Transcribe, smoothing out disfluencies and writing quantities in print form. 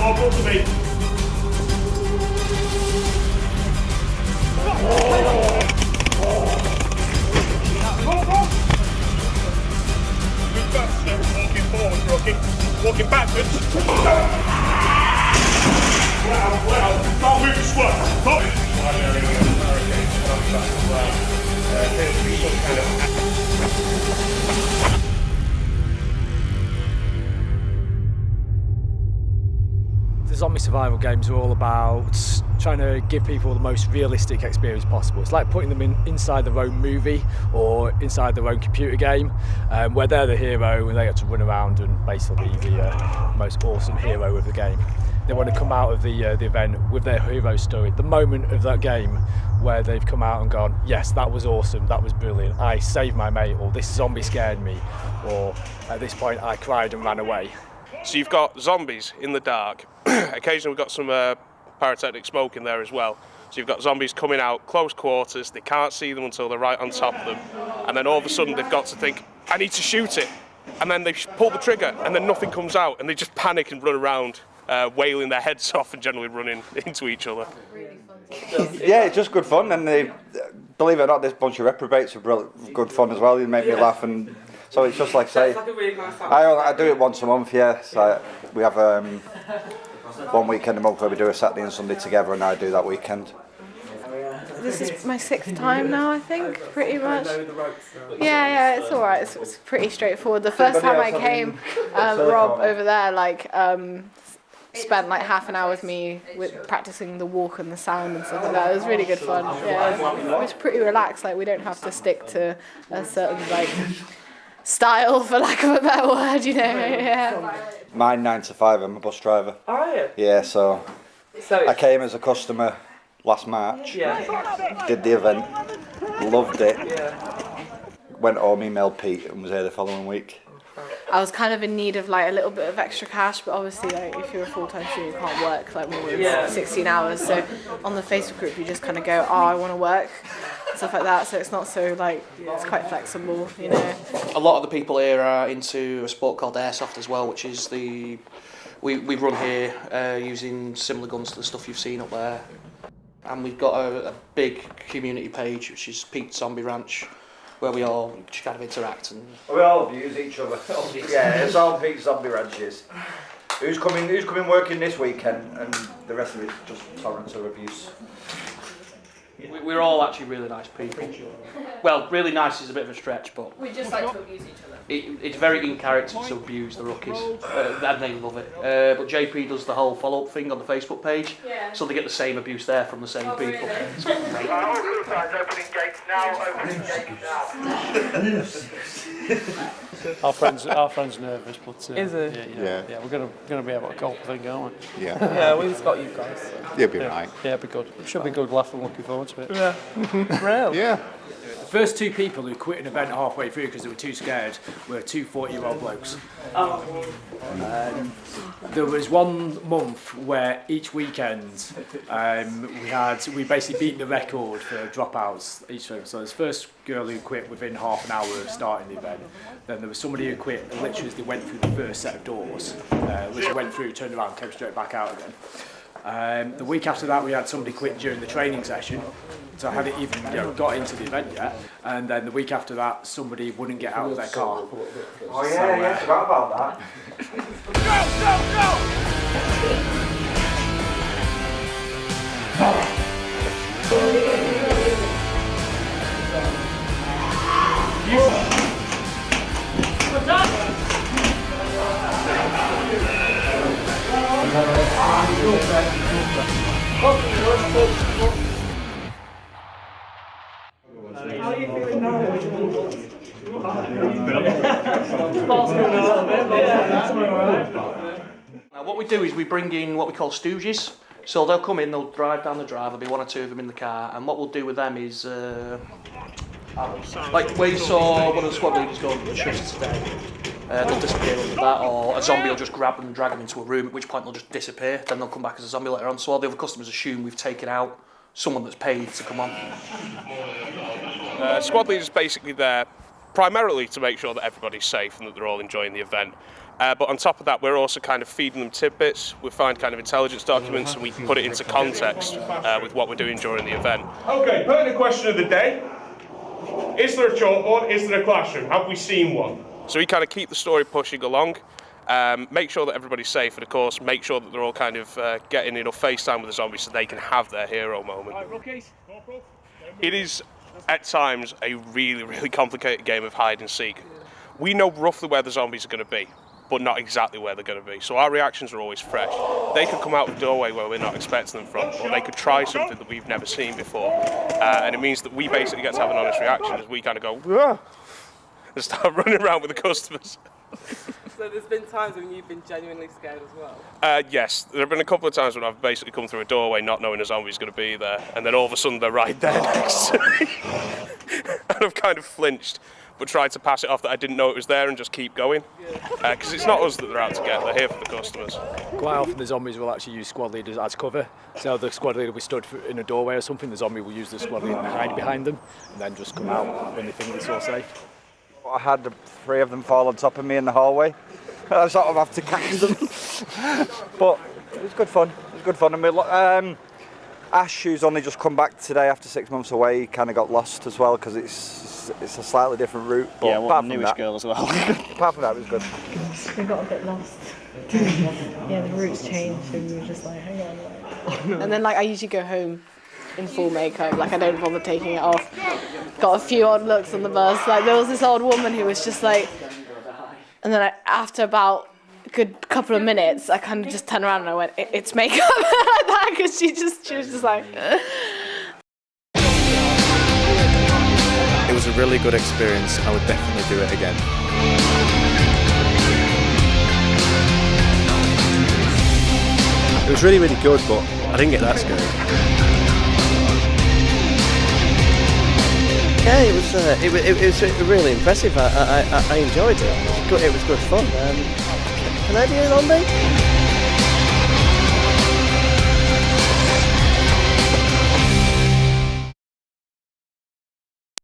Come to me. Move faster, walking forward, Rocky. Walking backwards. Well, don't move slow. The zombie survival games are all about trying to give people the most realistic experience possible. It's like putting them inside their own movie or inside their own computer game, where they're the hero and they get to run around and basically be the most awesome hero of the game. They want to come out of the event with their hero story, the moment of that game where they've come out and gone, yes, that was awesome, that was brilliant, I saved my mate, or this zombie scared me, or at this point I cried and ran away. So you've got zombies in the dark. Occasionally we've got some pyrotechnic smoke in there as well. So you've got zombies coming out, close quarters, they can't see them until they're right on top of them. And then all of a sudden they've got to think, I need to shoot it. And then they pull the trigger and then nothing comes out and they just panic and run around, wailing their heads off and generally running into each other. Yeah, it's just good fun, and believe it or not, this bunch of reprobates are good fun as well. They make me laugh, and so it's just like say, I do it once a month. Yeah, so we have one weekend a month where we do a Saturday and Sunday together, and I do that weekend. This is my 6th time now, I think, pretty much. Yeah, it's all right. It's pretty straightforward. The first time I came, Rob over there, spent like half an hour with me practicing the walk and the sound and stuff like that. It was really good fun. Yeah, it was pretty relaxed. Like, we don't have to stick to a certain style, for lack of a better word, you know. Yeah. Mine 9 to 5. I'm a bus driver. Oh, are you? Yeah, so I came as a customer last March. Yeah. Did the event, loved it. Went home, emailed Pete, and was here the following week. I was kind of in need of a little bit of extra cash, but obviously if you're a full-time student you can't work more than 16 hours, so on the Facebook group you just kind of go, I want to work, stuff like that, so it's not so it's quite flexible, you know. A lot of the people here are into a sport called airsoft as well, which is we run here using similar guns to the stuff you've seen up there, and we've got a big community page which is Pete's Zombie Ranch, where we all just kind of interact and we all abuse each other. Yeah, it's all Pete's Zombie Ranches. Who's coming working this weekend, and the rest of it's just torrents of abuse. we're all actually really nice people. Well, really nice is a bit of a stretch, but We just like to abuse each other. it's very in character to abuse the rookies, and they love it. But JP does the whole follow-up thing on the Facebook page, so they get the same abuse there from the same people. It's great. Opening gates now. Our friend's nervous, but Is it? Yeah, we're gonna be able to cope, I think, aren't we? Yeah. Yeah, we've got you guys. So. You'll be right. Yeah, it'll be good. Should be good laugh and looking forward to it. Yeah. Real. Yeah. The first 2 people who quit an event halfway through because they were too scared were 2 40-year-old blokes. There was 1 month where each weekend we basically beat the record for dropouts each time. So there's the first girl who quit within half an hour of starting the event. Then there was somebody who quit literally as they went through the first set of doors. Literally went through, turned around, came straight back out again. The week after that we had somebody quit during the training session. So I hadn't even got into the event yet, and then the week after that, somebody wouldn't get out of their car. Oh yeah, I forgot about that. How are you feeling now? Now what we do is we bring in what we call stooges. So they'll come in, they'll drive down the drive, there'll be 1 or 2 of them in the car, and what we'll do with them is, like where you saw one of the squad leaders go on the shifts today, they'll disappear under that, or a zombie will just grab them and drag them into a room, at which point they'll just disappear, then they'll come back as a zombie later on, so all the other customers assume we've taken out someone that's paid to come on. Squad leaders basically there primarily to make sure that everybody's safe and that they're all enjoying the event. But on top of that, we're also kind of feeding them tidbits. We find kind of intelligence documents and we can put it into context with what we're doing during the event. Okay, pertinent question of the day. Is there a chalkboard? Is there a classroom? Have we seen one? So we kind of keep the story pushing along, make sure that everybody's safe, and of course make sure that they're all kind of getting enough face time with the zombies so they can have their hero moment. It is at times a really, really complicated game of hide and seek. We know roughly where the zombies are going to be, but not exactly where they're going to be. So our reactions are always fresh. They could come out of the doorway where we're not expecting them from, or they could try something that we've never seen before. And it means that we basically get to have an honest reaction as we kind of go, "Whoa," and start running around with the customers. So there's been times when you've been genuinely scared as well? Yes, there have been a couple of times when I've basically come through a doorway not knowing a zombie's going to be there, and then all of a sudden they're right there next to me. And I've kind of flinched, but tried to pass it off that I didn't know it was there and just keep going. Because it's not us that they're out to get, they're here for the customers. Quite often the zombies will actually use squad leaders as cover. So the squad leader will be stood in a doorway or something, the zombie will use the squad leader to hide behind them, and then just come out when they think it's all safe. I had 3 of them fall on top of me in the hallway. I sort of have to catch them. But it was good fun. It was good fun. And Ash, who's only just come back today after 6 months away, kind of got lost as well because it's a slightly different route. But Yeah, apart a from newish that, girl as well. apart from that, it was good. We got a bit lost. Yeah, the routes changed and we were just like, hang on. And then like I usually go home in full makeup, like I don't bother taking it off. Got a few odd looks on the bus. Like there was this old woman who was just like, and then after about a good couple of minutes, I kind of just turned around and I went, it's makeup like that, because she was just like. It was a really good experience. I would definitely do it again. It was really, really good, but I didn't get that scared. Yeah, it was really impressive. I enjoyed it. It was good fun. Can I be a zombie?